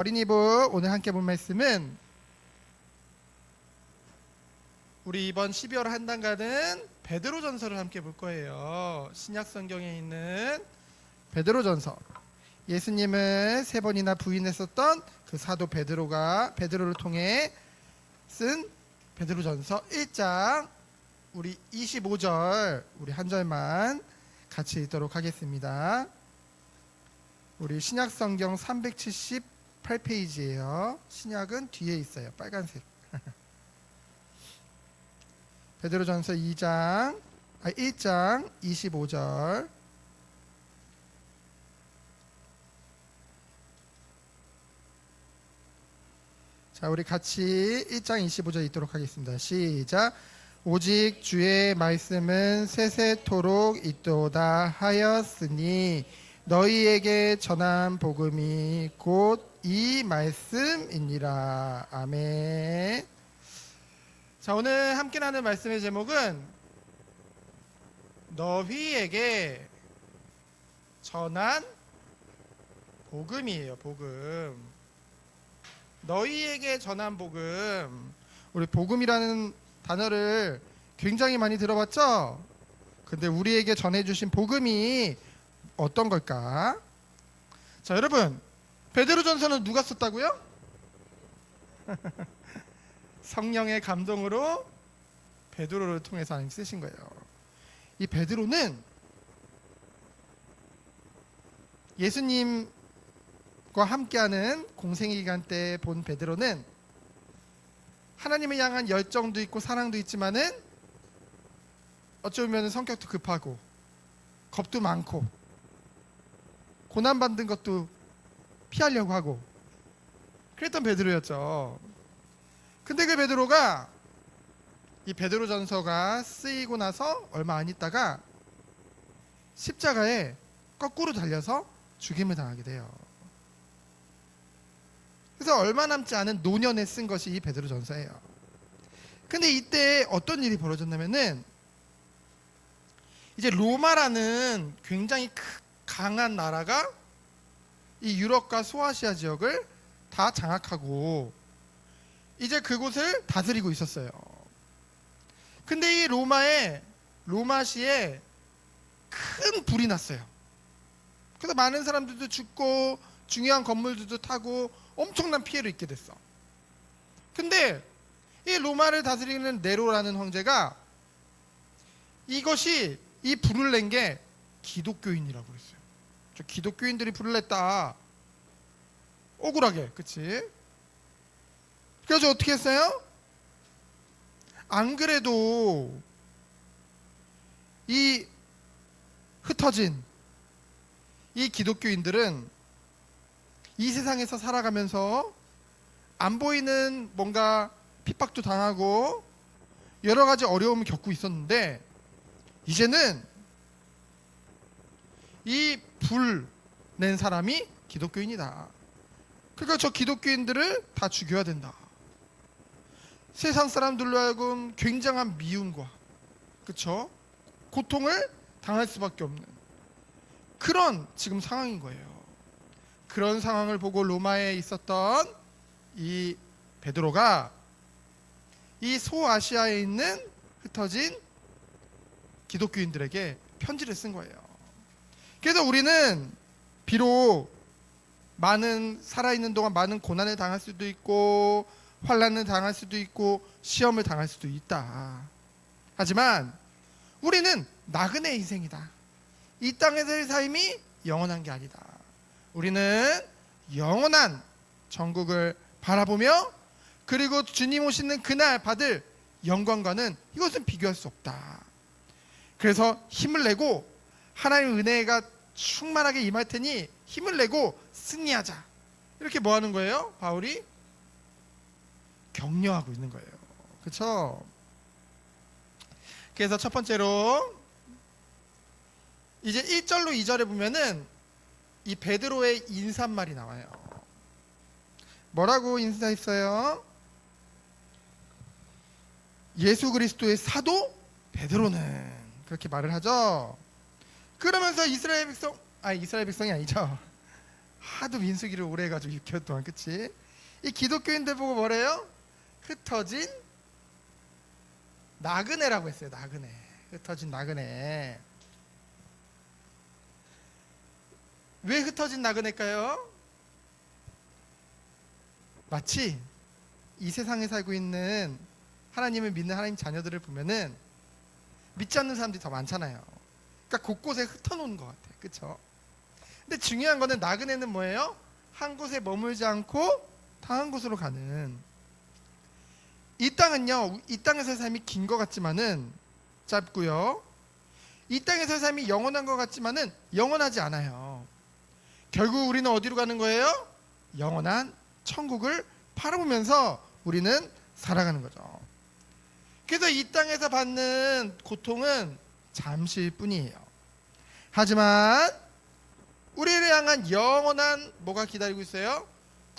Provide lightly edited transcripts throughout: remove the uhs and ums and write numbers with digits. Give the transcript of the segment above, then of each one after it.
어린이부 오늘 함께 본 말씀은 우리 이번 12월 한 달간은 베드로전서를 함께 볼 거예요. 신약 성경에 있는 베드로전서. 예수님을 3번이나 부인했었던 그 사도 베드로를 통해 쓴 베드로전서 1장 우리 25절 우리 한 절만 같이 읽도록 하겠습니다. 우리 신약 성경 378페이지예요. 신약은 뒤에 있어요. 빨간색. 베드로전서 1장 25절. 자, 우리 같이 1장 25절 읽도록 하겠습니다. 시작. 오직 주의 말씀은 세세토록 있도다 하였으니 너희에게 전한 복음이 곧 이 말씀이니라. 아멘. 자, 오늘 함께 나눈 말씀의 제목은 너희에게 전한 복음이에요. 복음. 너희에게 전한 복음. 우리 복음이라는 단어를 굉장히 많이 들어봤죠? 근데 우리에게 전해주신 복음이 어떤 걸까? 자, 여러분, 베드로전서는 누가 썼다고요? 성령의 감동으로 베드로를 통해서 하나님 쓰신 거예요. 이 베드로는 예수님과 함께하는 공생의 기간 때 본 베드로는 하나님을 향한 열정도 있고 사랑도 있지만은 어쩌면 성격도 급하고 겁도 많고 고난받는 것도 피하려고 하고 그랬던 베드로였죠. 근데 그 베드로가 이 베드로전서가 쓰이고 나서 얼마 안 있다가 십자가에 거꾸로 달려서 죽임을 당하게 돼요. 그래서 얼마 남지 않은 노년에 쓴 것이 이 베드로전서예요. 근데 이때 어떤 일이 벌어졌냐면은 이제 로마라는 굉장히 강한 나라가 이 유럽과 소아시아 지역을 다 장악하고 이제 그곳을 다스리고 있었어요. 근데 이 로마시에 큰 불이 났어요. 그래서 많은 사람들도 죽고 중요한 건물들도 타고 엄청난 피해를 입게 됐어. 근데 이 로마를 다스리는 네로라는 황제가 이 불을 낸 게 기독교인이라고 그랬어요. 저 기독교인들이 불을 냈다. 억울하게, 그치? 그래서 어떻게 했어요? 안 그래도 이 흩어진 이 기독교인들은 이 세상에서 살아가면서 안 보이는 뭔가 핍박도 당하고 여러 가지 어려움을 겪고 있었는데 이제는 이 불 낸 사람이 기독교인이다. 그러니까 저 기독교인들을 다 죽여야 된다. 세상 사람들로 하여금 굉장한 미움과 그쵸? 고통을 당할 수밖에 없는 그런 지금 상황인 거예요. 그런 상황을 보고 로마에 있었던 이 베드로가 이 소아시아에 있는 흩어진 기독교인들에게 편지를 쓴 거예요. 그래서 우리는 비록 살아있는 동안 많은 고난을 당할 수도 있고 환난을 당할 수도 있고 시험을 당할 수도 있다. 하지만 우리는 나그네 인생이다. 이 땅에서의 삶이 영원한 게 아니다. 우리는 영원한 천국을 바라보며 그리고 주님 오시는 그날 받을 영광과는 이것은 비교할 수 없다. 그래서 힘을 내고 하나님의 은혜가 충만하게 임할 테니 힘을 내고 승리하자. 이렇게 뭐 하는 거예요? 바울이 격려하고 있는 거예요. 그렇죠? 그래서 첫 번째로 이제 1절로 2절에 보면은 이 베드로의 인사말이 나와요. 뭐라고 인사했어요? 예수 그리스도의 사도 베드로는 그렇게 말을 하죠. 그러면서 이스라엘 백성이 아니죠. 하도 민수기를 오래 해가지고 6개월 동안, 그치? 이 기독교인들 보고 뭐래요? 흩어진 나그네라고 했어요. 나그네. 흩어진 나그네. 왜 흩어진 나그네일까요? 마치 이 세상에 살고 있는 하나님을 믿는 하나님 자녀들을 보면은 믿지 않는 사람들이 더 많잖아요. 그러니까 곳곳에 흩어놓은 것 같아요. 그렇죠? 근데 중요한 거는 나그네는 뭐예요? 한 곳에 머물지 않고 다른 곳으로 가는. 이 땅은요, 이 땅에서의 삶이 긴 것 같지만은 짧고요, 이 땅에서의 삶이 영원한 것 같지만은 영원하지 않아요. 결국 우리는 어디로 가는 거예요? 영원한 천국을 바라보면서 우리는 살아가는 거죠. 그래서 이 땅에서 받는 고통은 잠시일 뿐이에요. 하지만 우리를 향한 영원한 뭐가 기다리고 있어요?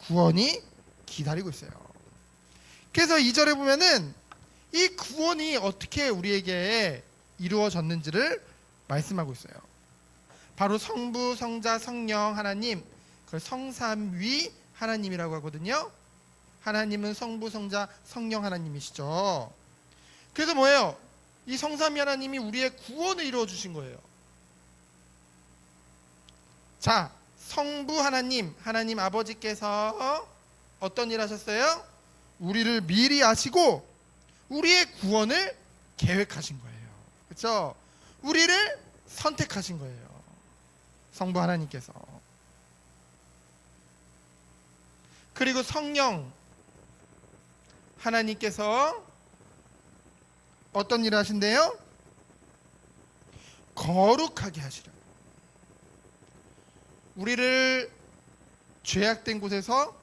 구원이 기다리고 있어요. 그래서 2절에 보면은 이 구원이 어떻게 우리에게 이루어졌는지를 말씀하고 있어요. 바로 성부, 성자, 성령 하나님, 그걸 성삼위 하나님이라고 하거든요. 하나님은 성부, 성자, 성령 하나님이시죠. 그래서 뭐예요? 이 성삼위 하나님이 우리의 구원을 이루어 주신 거예요. 자, 성부 하나님, 하나님 아버지께서 어떤 일 하셨어요? 우리를 미리 아시고 우리의 구원을 계획하신 거예요. 그렇죠? 우리를 선택하신 거예요. 성부 하나님께서. 그리고 성령 하나님께서 어떤 일을 하신대요? 거룩하게 하시려. 우리를 죄악된 곳에서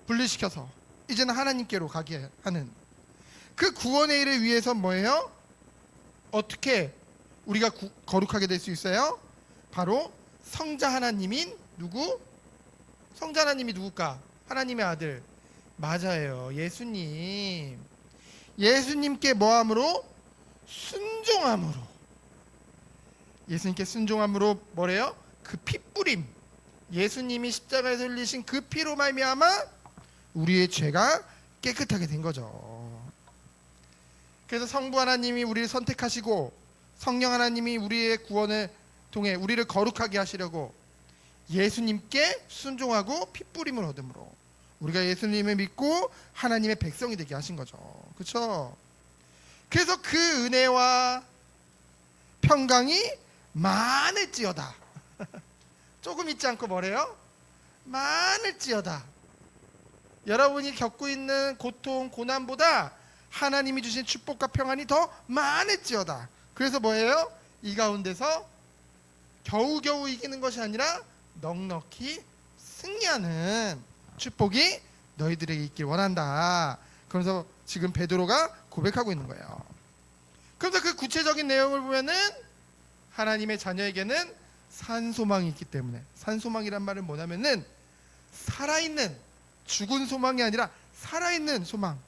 분리시켜서 이제는 하나님께로 가게 하는 그 구원의 일을 위해서 뭐예요? 어떻게 우리가 거룩하게 될 수 있어요? 바로 성자 하나님인 누구? 성자 하나님이 누굴까? 하나님의 아들. 맞아요. 예수님. 예수님께 뭐함으로? 순종함으로. 예수님께 순종함으로 뭐래요? 그 피뿌림. 예수님이 십자가에서 흘리신 그 피로 말미암아 우리의 죄가 깨끗하게 된 거죠. 그래서 성부 하나님이 우리를 선택하시고 성령 하나님이 우리의 구원을 통해 우리를 거룩하게 하시려고 예수님께 순종하고 피뿌림을 얻음으로 우리가 예수님을 믿고 하나님의 백성이 되게 하신 거죠. 그렇죠? 그래서 그 은혜와 평강이 많을지어다. 조금 있지 않고 뭐래요? 많을지어다. 여러분이 겪고 있는 고통, 고난보다 하나님이 주신 축복과 평안이 더 많을지어다. 그래서 뭐예요? 이 가운데서 겨우겨우 이기는 것이 아니라 넉넉히 승리하는 축복이 너희들에게 있길 원한다. 그래서 지금 베드로가 고백하고 있는 거예요. 그래서 그 구체적인 내용을 보면은 하나님의 자녀에게는 산소망이 있기 때문에, 산소망이란 말은 뭐냐면은 살아있는, 죽은 소망이 아니라 살아있는 소망,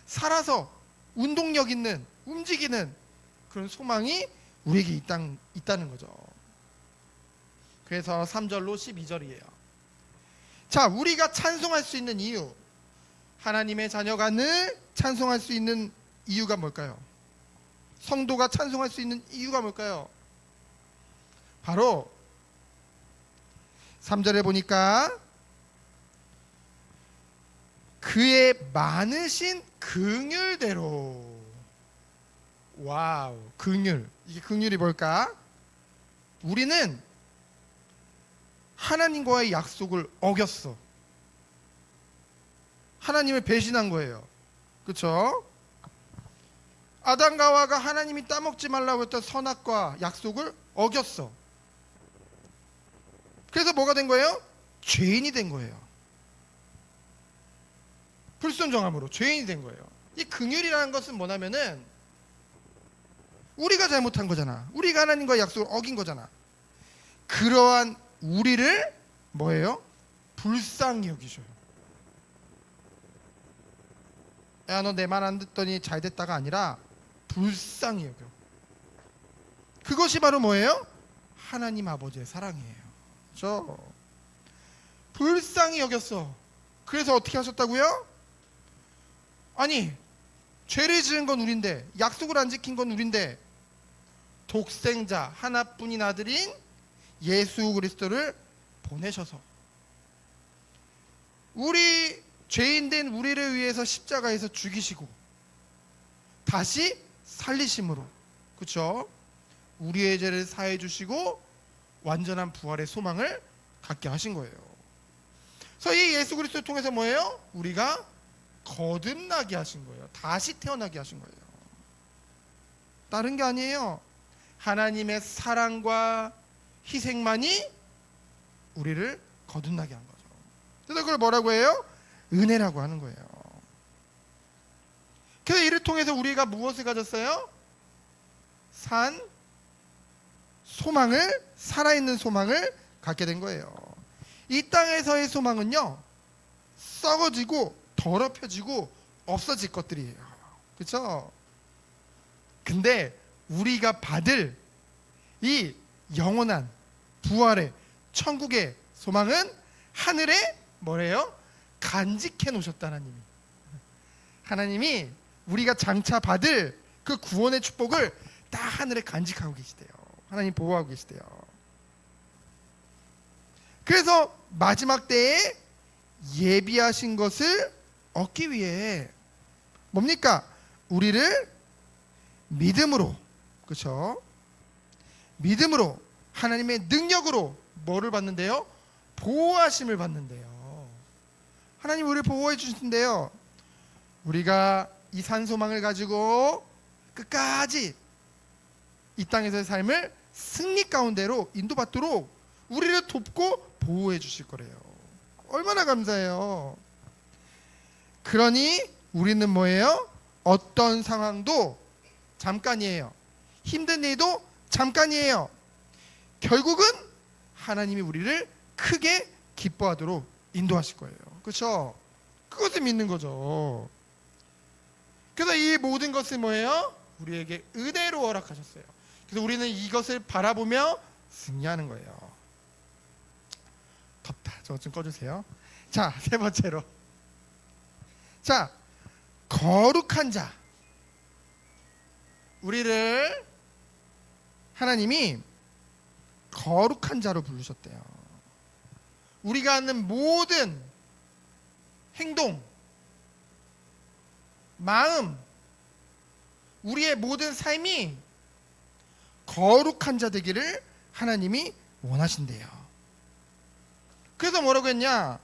살아서 운동력 있는, 움직이는 그런 소망이 우리에게 있다는 거죠. 그래서 3절로 12절이에요. 자, 우리가 찬송할 수 있는 이유, 하나님의 자녀가 늘 찬송할 수 있는 이유가 뭘까요? 성도가 찬송할 수 있는 이유가 뭘까요? 바로 3절에 보니까 그의 많으신 긍휼대로. 와우, 긍휼. 이게 긍휼이 뭘까? 우리는 하나님과의 약속을 어겼어. 하나님을 배신한 거예요. 그렇죠? 아담과 하와가 하나님이 따먹지 말라고 했던 선악과 약속을 어겼어. 그래서 뭐가 된 거예요? 죄인이 된 거예요. 불순종함으로 죄인이 된 거예요. 이 긍휼이라는 것은 뭐냐면은 우리가 잘못한 거잖아. 우리가 하나님과 약속을 어긴 거잖아. 그러한 우리를 뭐예요? 불쌍히 여기셔요. 야, 너 내 말 안 듣더니 잘 됐다가 아니라 불쌍히 여겨. 그것이 바로 뭐예요? 하나님 아버지의 사랑이에요. 그렇죠? 불쌍히 여겼어. 그래서 어떻게 하셨다고요? 아니, 죄를 지은 건 우린데, 약속을 안 지킨 건 우린데, 독생자 하나뿐인 아들인 예수 그리스도를 보내셔서 우리 죄인된 우리를 위해서 십자가에서 죽이시고 다시 살리심으로, 그렇죠? 우리의 죄를 사해 주시고 완전한 부활의 소망을 갖게 하신 거예요. 그래서 이 예수 그리스도를 통해서 뭐예요? 우리가 거듭나게 하신 거예요. 다시 태어나게 하신 거예요. 다른 게 아니에요. 하나님의 사랑과 희생만이 우리를 거듭나게 한 거죠. 그래서 그걸 뭐라고 해요? 은혜라고 하는 거예요. 그래서 이를 통해서 우리가 무엇을 가졌어요? 소망을, 살아있는 소망을 갖게 된 거예요. 이 땅에서의 소망은요, 썩어지고 더럽혀지고 없어질 것들이에요. 그렇죠? 근데 우리가 받을 이 영원한 부활의 천국의 소망은 하늘에 뭐래요? 간직해 놓으셨다. 하나님이 우리가 장차 받을 그 구원의 축복을 다 하늘에 간직하고 계시대요. 하나님 보호하고 계시대요. 그래서 마지막 때에 예비하신 것을 얻기 위해 뭡니까? 우리를 믿음으로, 그렇죠? 믿음으로 하나님의 능력으로 뭐를 받는데요? 보호하심을 받는데요. 하나님 우리를 보호해 주신대요. 우리가 이 산소망을 가지고 끝까지 이 땅에서의 삶을 승리 가운데로 인도받도록 우리를 돕고 보호해 주실 거래요. 얼마나 감사해요. 그러니 우리는 뭐예요? 어떤 상황도 잠깐이에요. 힘든 일도 잠깐이에요. 결국은 하나님이 우리를 크게 기뻐하도록 인도하실 거예요. 그렇죠? 그것을 믿는 거죠. 그래서 이 모든 것을 뭐예요? 우리에게 은혜로 허락하셨어요. 그래서 우리는 이것을 바라보며 승리하는 거예요. 덥다. 저거 좀 꺼주세요. 자, 세 번째로. 자, 거룩한 자. 우리를 하나님이 거룩한 자로 부르셨대요. 우리가 하는 모든 행동, 마음, 우리의 모든 삶이 거룩한 자 되기를 하나님이 원하신대요. 그래서 뭐라고 했냐?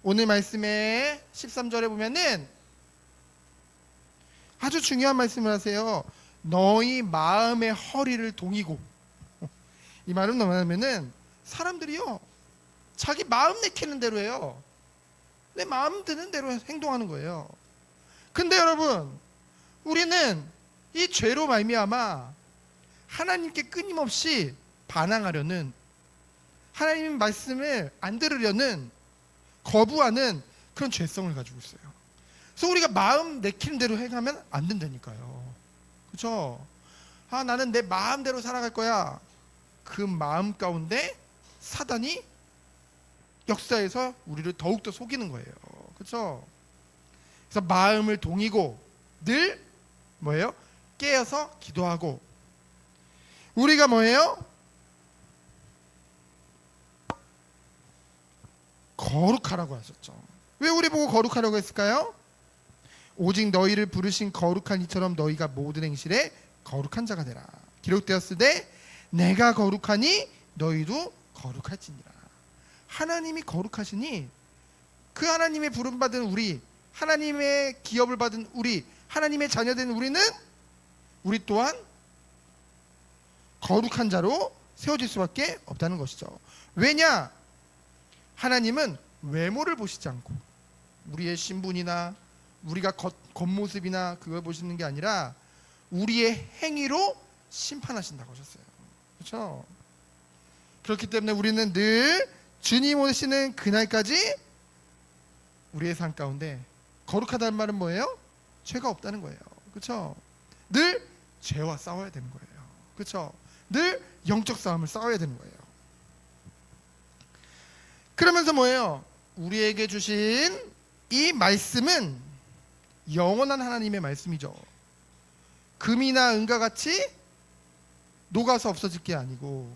오늘 말씀에 13절에 보면은 아주 중요한 말씀을 하세요. 너희 마음의 허리를 동이고. 이 말은 뭐냐면은 사람들이요, 자기 마음 내키는 대로 해요. 내 마음 드는 대로 행동하는 거예요. 근데 여러분, 우리는 이 죄로 말미암아 하나님께 끊임없이 반항하려는, 하나님 말씀을 안 들으려는, 거부하는 그런 죄성을 가지고 있어요. 그래서 우리가 마음 내키는 대로 행하면 안 된다니까요. 그렇죠? 아, 나는 내 마음대로 살아갈 거야. 그 마음 가운데 사단이 역사에서 우리를 더욱더 속이는 거예요. 그렇죠? 그래서 마음을 동이고 늘 뭐예요? 깨어서 기도하고. 우리가 뭐예요? 거룩하라고 하셨죠. 왜 우리 보고 거룩하라고 했을까요? 오직 너희를 부르신 거룩한 이처럼 너희가 모든 행실에 거룩한 자가 되라. 기록되었을 때 내가 거룩하니 너희도 거룩할지니라. 하나님이 거룩하시니 그 하나님의 부름받은 우리, 하나님의 기업을 받은 우리, 하나님의 자녀된 우리는 우리 또한 거룩한 자로 세워질 수밖에 없다는 것이죠. 왜냐? 하나님은 외모를 보시지 않고 우리의 신분이나 우리가 겉모습이나 그걸 보시는 게 아니라 우리의 행위로 심판하신다고 하셨어요. 그렇죠? 그렇기 때문에 우리는 늘 주님 오시는 그날까지 우리의 삶 가운데 거룩하다는 말은 뭐예요? 죄가 없다는 거예요. 그렇죠? 늘 죄와 싸워야 되는 거예요. 그렇죠? 늘 영적 싸움을 싸워야 되는 거예요. 그러면서 뭐예요? 우리에게 주신 이 말씀은 영원한 하나님의 말씀이죠. 금이나 은과 같이 녹아서 없어질 게 아니고,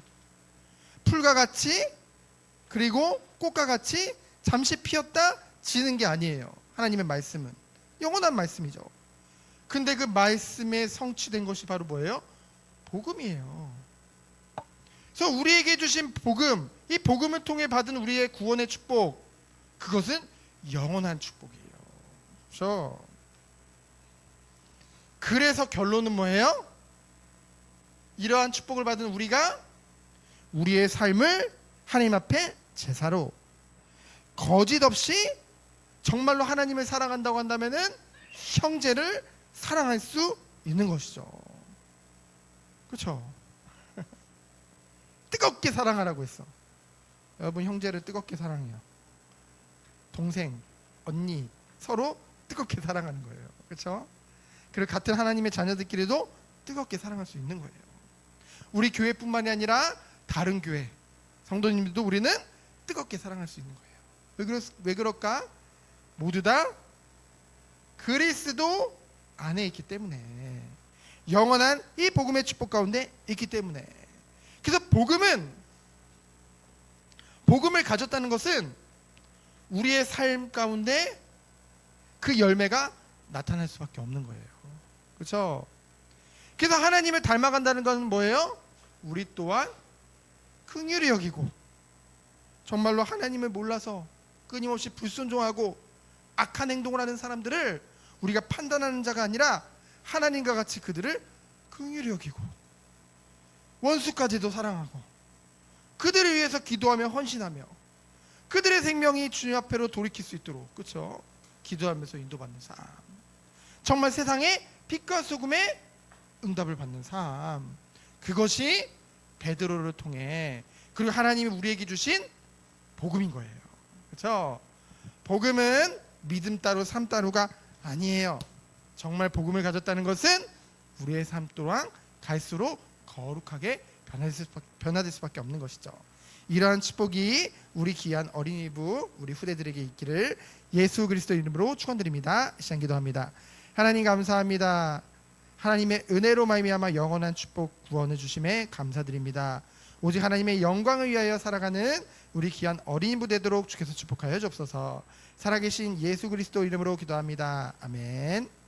풀과 같이, 그리고 꽃과 같이 잠시 피었다 지는 게 아니에요. 하나님의 말씀은 영원한 말씀이죠. 근데 그 말씀에 성취된 것이 바로 뭐예요? 복음이에요. 그래서 우리에게 주신 복음, 이 복음을 통해 받은 우리의 구원의 축복, 그것은 영원한 축복이에요. 그래서 결론은 뭐예요? 이러한 축복을 받은 우리가 우리의 삶을 하나님 앞에 제사로 거짓 없이 정말로 하나님을 사랑한다고 한다면은 형제를 사랑할 수 있는 것이죠. 그렇죠? 뜨겁게 사랑하라고 했어. 여러분, 형제를 뜨겁게 사랑해요. 동생, 언니 서로 뜨겁게 사랑하는 거예요. 그렇죠? 그리고 같은 하나님의 자녀들끼리도 뜨겁게 사랑할 수 있는 거예요. 우리 교회뿐만이 아니라 다른 교회 성도님들도 우리는 뜨겁게 사랑할 수 있는 거예요. 왜 그럴까? 모두 다 그리스도 안에 있기 때문에, 영원한 이 복음의 축복 가운데 있기 때문에. 그래서 복음을 가졌다는 것은 우리의 삶 가운데 그 열매가 나타날 수밖에 없는 거예요. 그렇죠? 그래서 하나님을 닮아간다는 것은 뭐예요? 우리 또한 긍휼히 여기고, 정말로 하나님을 몰라서 끊임없이 불순종하고 악한 행동을 하는 사람들을 우리가 판단하는 자가 아니라 하나님과 같이 그들을 긍휼히 여기고, 원수까지도 사랑하고, 그들을 위해서 기도하며 헌신하며, 그들의 생명이 주님 앞으로 돌이킬 수 있도록, 그렇죠? 기도하면서 인도받는 삶, 정말 세상에 빛과 소금의 응답을 받는 삶, 그것이 베드로를 통해, 그리고 하나님이 우리에게 주신 복음인 거예요. 그렇죠? 복음은 믿음 따로 삶 따로가 아니에요. 정말 복음을 가졌다는 것은 우리의 삶 또한 갈수록 거룩하게 변화될 수밖에 없는 것이죠. 이러한 축복이 우리 귀한 어린이부 우리 후대들에게 있기를 예수 그리스도 이름으로 축원드립니다. 시간 기도합니다. 하나님 감사합니다. 하나님의 은혜로 말미암아 영원한 축복 구원을 주심에 감사드립니다. 오직 하나님의 영광을 위하여 살아가는 우리 귀한 어린이부 되도록 주께서 축복하여 주옵소서. 살아계신 예수 그리스도 이름으로 기도합니다. 아멘.